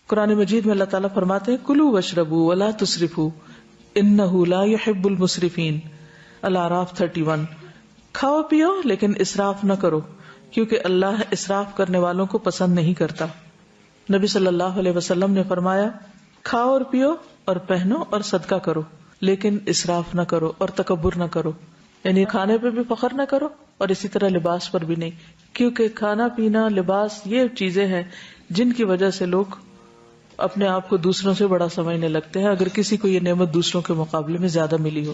قرآن مجید میں اللہ تعالیٰ فرماتے ہیں کلوا واشربوا ولا تسرفوا انہ لا يحب المسرفین، الاعراف 31۔ کھاؤ پیو لیکن اسراف نہ کرو کیونکہ اللہ اسراف کرنے والوں کو پسند نہیں کرتا۔ نبی صلی اللہ علیہ وسلم نے فرمایا کھاؤ اور پیو اور پہنو اور صدقہ کرو لیکن اسراف نہ کرو اور تکبر نہ کرو، یعنی کھانے پہ بھی فخر نہ کرو اور اسی طرح لباس پر بھی نہیں، کیونکہ کھانا پینا لباس یہ چیزیں ہیں جن کی وجہ سے لوگ اپنے آپ کو دوسروں سے بڑا سمجھنے لگتے ہیں اگر کسی کو یہ نعمت دوسروں کے مقابلے میں زیادہ ملی ہو۔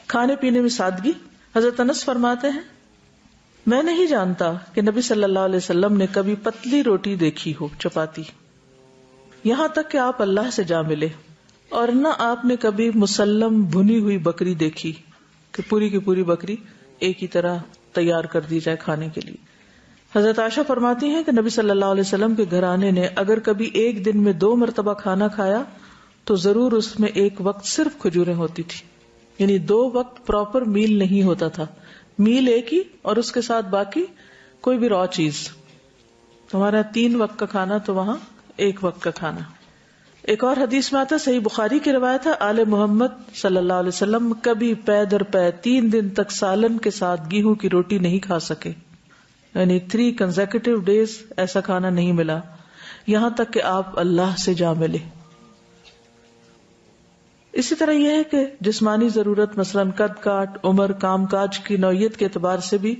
کھانے پینے میں سادگی۔ حضرت انس فرماتے ہیں میں نہیں جانتا کہ نبی صلی اللہ علیہ وسلم نے کبھی پتلی روٹی دیکھی ہو، چپاتی، یہاں تک کہ آپ اللہ سے جا ملے، اور نہ آپ نے کبھی مسلم بھنی ہوئی بکری دیکھی کہ پوری کی پوری بکری ایک ہی طرح تیار کر دی جائے کھانے کے لیے۔ حضرت عائشہ فرماتی ہیں کہ نبی صلی اللہ علیہ وسلم کے گھرانے نے اگر کبھی ایک دن میں 2 مرتبہ کھانا کھایا تو ضرور اس میں ایک وقت صرف کھجوریں ہوتی تھی، یعنی 2 وقت پراپر میل نہیں ہوتا تھا، میل ایک ہی اور اس کے ساتھ باقی کوئی بھی را چیز۔ ہمارا 3 وقت کا کھانا تو وہاں 1 وقت کا کھانا۔ ایک اور حدیث میں آتا ہے، صحیح بخاری کی روایت ہے، آل محمد صلی اللہ علیہ وسلم کبھی پے در پے 3 دن تک سالن کے ساتھ گیہوں کی روٹی نہیں کھا سکے، یعنی 3 کنزیکٹیو ڈیز ایسا کھانا نہیں ملا، یہاں تک کہ آپ اللہ سے جا ملے۔ اسی طرح یہ ہے کہ جسمانی ضرورت مثلاً قد کاٹ، عمر، کام کاج کی نوعیت کے اعتبار سے بھی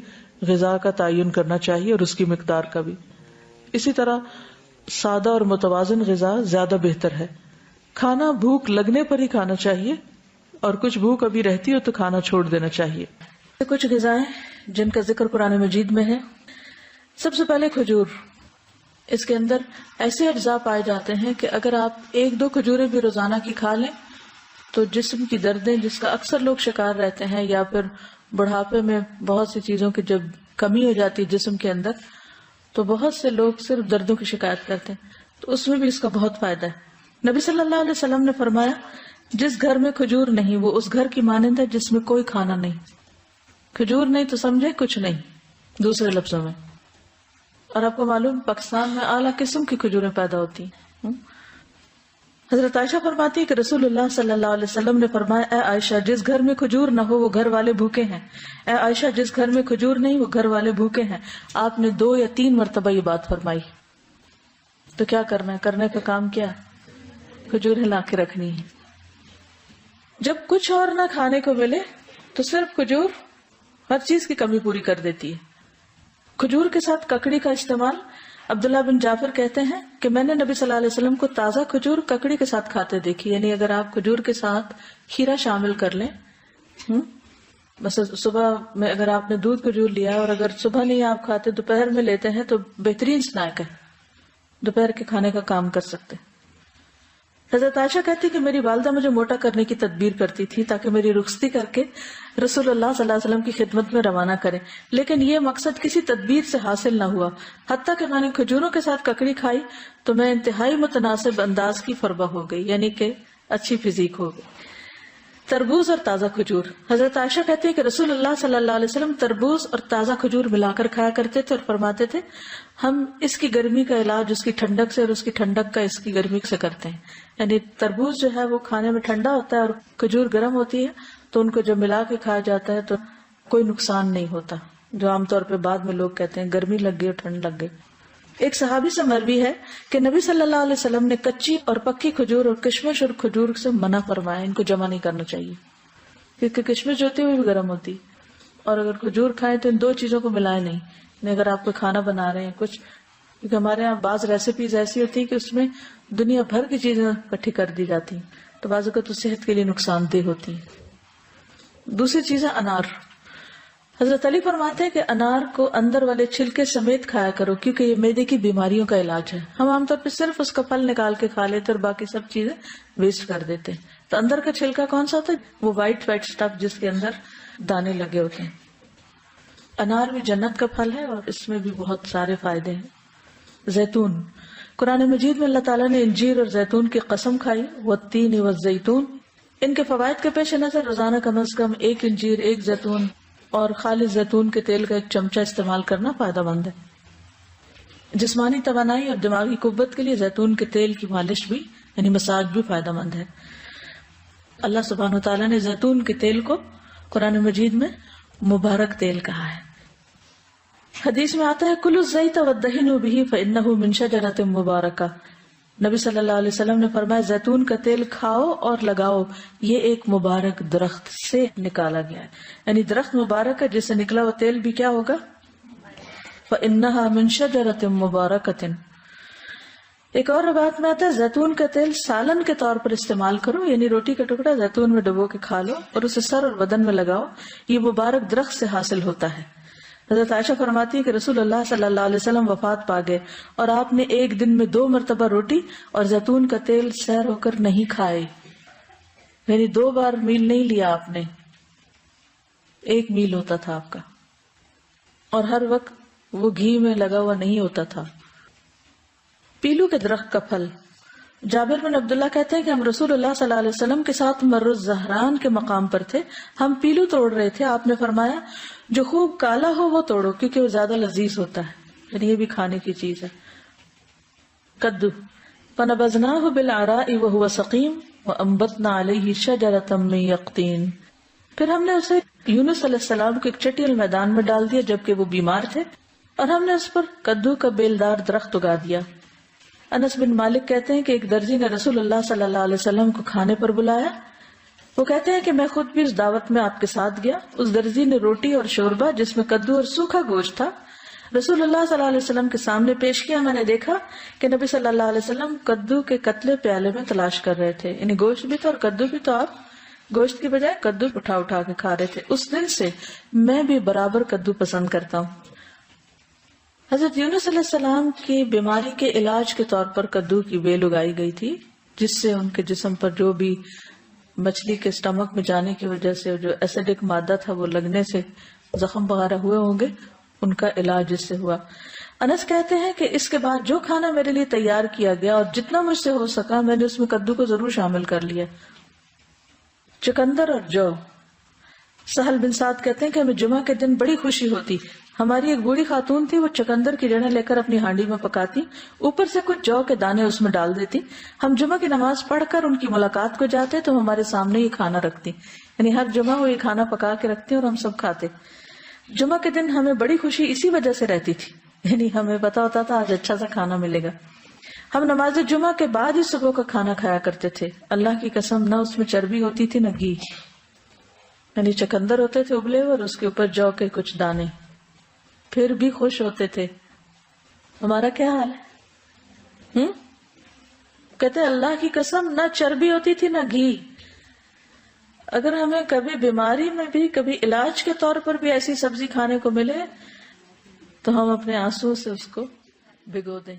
غذا کا تعین کرنا چاہیے اور اس کی مقدار کا بھی۔ اسی طرح سادہ اور متوازن غذا زیادہ بہتر ہے۔ کھانا بھوک لگنے پر ہی کھانا چاہیے اور کچھ بھوک ابھی رہتی ہو تو کھانا چھوڑ دینا چاہیے۔ کچھ غذائیں جن کا ذکر قرآن مجید میں ہے، سب سے پہلے کھجور۔ اس کے اندر ایسے اجزاء پائے جاتے ہیں کہ اگر آپ 1-2 کھجوریں بھی روزانہ کی کھا لیں تو جسم کی دردیں جس کا اکثر لوگ شکار رہتے ہیں، یا پھر بڑھاپے میں بہت سی چیزوں کی جب کمی ہو جاتی ہے جسم کے اندر تو بہت سے لوگ صرف دردوں کی شکایت کرتے ہیں، تو اس میں بھی اس کا بہت فائدہ ہے۔ نبی صلی اللہ علیہ وسلم نے فرمایا جس گھر میں کھجور نہیں وہ اس گھر کی مانند ہے جس میں کوئی کھانا نہیں۔ کھجور نہیں تو سمجھے کچھ نہیں دوسرے لفظوں میں۔ اور آپ کو معلوم پاکستان میں اعلیٰ قسم کی کھجوریں پیدا ہوتی ہیں۔ حضرت عائشہ فرماتی ہے کہ رسول اللہ صلی اللہ علیہ وسلم نے فرمایا اے عائشہ جس گھر میں کھجور نہ ہو وہ گھر والے بھوکے ہیں، اے عائشہ جس گھر میں کھجور نہیں وہ گھر والے بھوکے ہیں۔ آپ نے 2 یا 3 مرتبہ یہ بات فرمائی۔ تو کیا کرنا ہے؟ کرنے کا کام کیا؟ کھجور ہلا کے رکھنی ہے۔ جب کچھ اور نہ کھانے کو ملے تو صرف کھجور ہر چیز کی کمی پوری کر دیتی ہے۔ کھجور کے ساتھ ککڑی کا استعمال، عبداللہ بن جعفر کہتے ہیں کہ میں نے نبی صلی اللہ علیہ وسلم کو تازہ کھجور ککڑی کے ساتھ کھاتے دیکھی، یعنی اگر آپ کھجور کے ساتھ کھیرا شامل کر لیں، بس صبح میں اگر آپ نے دودھ کھجور لیا اور اگر صبح نہیں آپ کھاتے دوپہر میں لیتے ہیں تو بہترین سنیک ہے، دوپہر کے کھانے کا کام کر سکتے۔ حضرت عائشہ کہتی کہ میری والدہ مجھے موٹا کرنے کی تدبیر کرتی تھی تاکہ میری رخصتی کر کے رسول اللہ صلی اللہ علیہ وسلم کی خدمت میں روانہ کریں، لیکن یہ مقصد کسی تدبیر سے حاصل نہ ہوا۔ حتیٰ کہ میں نے کھجوروں کے ساتھ ککڑی کھائی تو میں انتہائی متناسب انداز کی فربہ ہو گئی، یعنی کہ اچھی فزیک ہو گئی۔ تربوز اور تازہ کھجور، حضرت عائشہ کہتی ہے کہ رسول اللہ صلی اللہ علیہ وسلم تربوز اور تازہ کھجور ملا کر کھایا کرتے تھے اور فرماتے تھے ہم اس کی گرمی کا علاج اس کی ٹھنڈک سے اور اس کی ٹھنڈک کا اس کی گرمی سے کرتے ہیں۔ یعنی تربوز جو ہے وہ کھانے میں ٹھنڈا ہوتا ہے اور کھجور گرم ہوتی ہے، تو ان کو جب ملا کے کھایا جاتا ہے تو کوئی نقصان نہیں ہوتا، جو عام طور پہ بعد میں لوگ کہتے ہیں گرمی لگ گئی اور ٹھنڈ لگ گئی۔ ایک صحابی سے مروی ہے کہ نبی صلی اللہ علیہ وسلم نے کچی اور پکی کھجور اور کشمش اور کھجور سے منع فرمایا، ان کو جمع نہیں کرنا چاہیے کیونکہ کشمش جو ہوتی ہے وہ بھی گرم ہوتی، اور اگر کھجور کھائیں تو ان 2 چیزوں کو ملائے نہیں۔ اگر آپ کو کھانا بنا رہے ہیں کچھ، کیونکہ ہمارے یہاں بعض ریسیپیز ایسی ہوتی ہیں کہ اس میں دنیا بھر کی چیزیں اکٹھی کر دی جاتی ہیں تو بعض اوقات صحت کے لیے نقصان دہ ہوتی ہیں۔ دوسری چیز ہے انار۔ حضرت علی فرماتے ہیں کہ انار کو اندر والے چھلکے سمیت کھایا کرو کیونکہ یہ معدے کی بیماریوں کا علاج ہے۔ ہم عام طور پہ صرف اس کا پھل نکال کے کھا لیتے اور باقی سب چیزیں ویسٹ کر دیتے ہیں، تو اندر کا چھلکا کون سا ہوتا ہے؟ وہ وائٹ اسٹف جس کے اندر دانے لگے ہوتے ہیں۔ انار بھی جنت کا پھل ہے اور اس میں بھی بہت سارے فائدے ہیں۔ زیتون، قرآن مجید میں اللہ تعالیٰ نے انجیر اور زیتون کی قسم کھائی، والتین والزیتون۔ ان کے فوائد کے پیش نظر روزانہ کم از کم 1 انجیر، 1 زیتون اور خالص زیتون کے تیل کا 1 چمچہ استعمال کرنا فائدہ مند ہے۔ جسمانی توانائی اور دماغی قوت کے لیے زیتون کے تیل کی مالش بھی یعنی مساج بھی فائدہ مند ہے۔ اللہ سبحانہ وتعالیٰ نے زیتون کے تیل کو قرآن مجید میں مبارک تیل کہا ہے۔ حدیث میں آتا ہے کلوا الزیت وادہنوا بہ فانہ من شجرۃ مبارکہ، نبی صلی اللہ علیہ وسلم نے فرمایا زیتون کا تیل کھاؤ اور لگاؤ، یہ ایک مبارک درخت سے نکالا گیا ہے، یعنی درخت مبارک ہے جس سے نکلا ہوا تیل بھی کیا ہوگا، فانہا من شجرۃ مبارکۃ۔ ایک اور روایت میں آتا ہے زیتون کا تیل سالن کے طور پر استعمال کرو، یعنی روٹی کا ٹکڑا زیتون میں ڈبو کے کھا لو اور اسے سر اور بدن میں لگاؤ، یہ مبارک درخت سے حاصل ہوتا ہے۔ حضرت عائشہ فرماتی ہے کہ رسول اللہ صلی اللہ علیہ وسلم وفات پا گئے اور آپ نے ایک دن میں 2 مرتبہ روٹی اور زیتون کا تیل سیر ہو کر نہیں کھائے، یعنی 2 بار میل نہیں لیا آپ نے، 1 میل ہوتا تھا آپ کا، اور ہر وقت وہ گھی میں لگا ہوا نہیں ہوتا تھا۔ پیلو کے درخت کا پھل، جابر بن عبداللہ کہتے ہیں کہ ہم رسول اللہ صلی اللہ علیہ وسلم کے ساتھ مر الزہران کے مقام پر تھے، ہم پیلو توڑ رہے تھے، آپ نے فرمایا جو خوب کالا ہو وہ توڑو کیونکہ وہ زیادہ لذیذ ہوتا ہے، یعنی یہ بھی کھانے کی چیز ہے۔ کدو، فنبذناہ بالعراء وہو سقیم وانبتنا علیہ شجرۃ من یقطین، پھر ہم نے اسے یونس علیہ السلام کو ایک چٹیل میدان میں ڈال دیا جبکہ وہ بیمار تھے، اور ہم نے اس پر کدو کا بیلدار درخت اگا دیا۔ انس بن مالک کہتے ہیں کہ ایک درزی نے رسول اللہ صلی اللہ علیہ وسلم کو کھانے پر بلایا، وہ کہتے ہیں کہ میں خود بھی اس دعوت میں آپ کے ساتھ گیا، اس درزی نے روٹی اور شوربہ جس میں کدو اور سوکھا گوشت تھا رسول اللہ صلی اللہ علیہ وسلم کے سامنے پیش کیا۔ میں نے دیکھا کہ نبی صلی اللہ علیہ وسلم کدو کے قتلے پیالے میں تلاش کر رہے تھے، یعنی گوشت بھی تھا اور کدو بھی، تو آپ گوشت کی بجائے کدو اٹھا اٹھا کے کھا رہے تھے۔ اس دن سے میں بھی برابر کدو پسند کرتا ہوں۔ حضرت یونس علیہ السلام کی بیماری کے علاج کے طور پر کدو کی بیل اگائی گئی تھی، جس سے ان کے جسم پر جو بھی مچھلی کے اسٹمک میں جانے کی وجہ سے جو ایسیڈک مادہ تھا وہ لگنے سے زخم وغیرہ ہوئے ہوں گے، ان کا علاج اس سے ہوا۔ انس کہتے ہیں کہ اس کے بعد جو کھانا میرے لیے تیار کیا گیا اور جتنا مجھ سے ہو سکا میں نے اس میں کدو کو ضرور شامل کر لیا۔ چقندر اور جو، سہل بن سعد کہتے ہیں کہ ہمیں جمعہ کے دن بڑی خوشی ہوتی، ہماری ایک بوڑھی خاتون تھی، وہ چقندر کی جڑیں لے کر اپنی ہانڈی میں پکاتی، اوپر سے کچھ جو کے دانے اس میں ڈال دیتی، ہم جمعہ کی نماز پڑھ کر ان کی ملاقات کو جاتے تو ہمارے سامنے یہ کھانا رکھتی، یعنی ہر جمعہ وہ یہ کھانا پکا کے رکھتی اور ہم سب کھاتے۔ جمعہ کے دن ہمیں بڑی خوشی اسی وجہ سے رہتی تھی، یعنی ہمیں پتا ہوتا تھا آج اچھا سا کھانا ملے گا۔ ہم نماز جمعہ کے بعد ہی صبح کا کھانا کھایا کرتے تھے، اللہ کی قسم نہ اس میں چربی ہوتی تھی نہ گھی، یعنی چقندر ہوتے تھے ابلے اور اس کے اوپر جو کے کچھ دانے، پھر بھی خوش ہوتے تھے۔ ہمارا کیا حال ہے؟ کہتے اللہ کی قسم نہ چربی ہوتی تھی نہ گھی۔ اگر ہمیں کبھی بیماری میں بھی کبھی علاج کے طور پر بھی ایسی سبزی کھانے کو ملے تو ہم اپنے آنسو سے اس کو بھگو دیں۔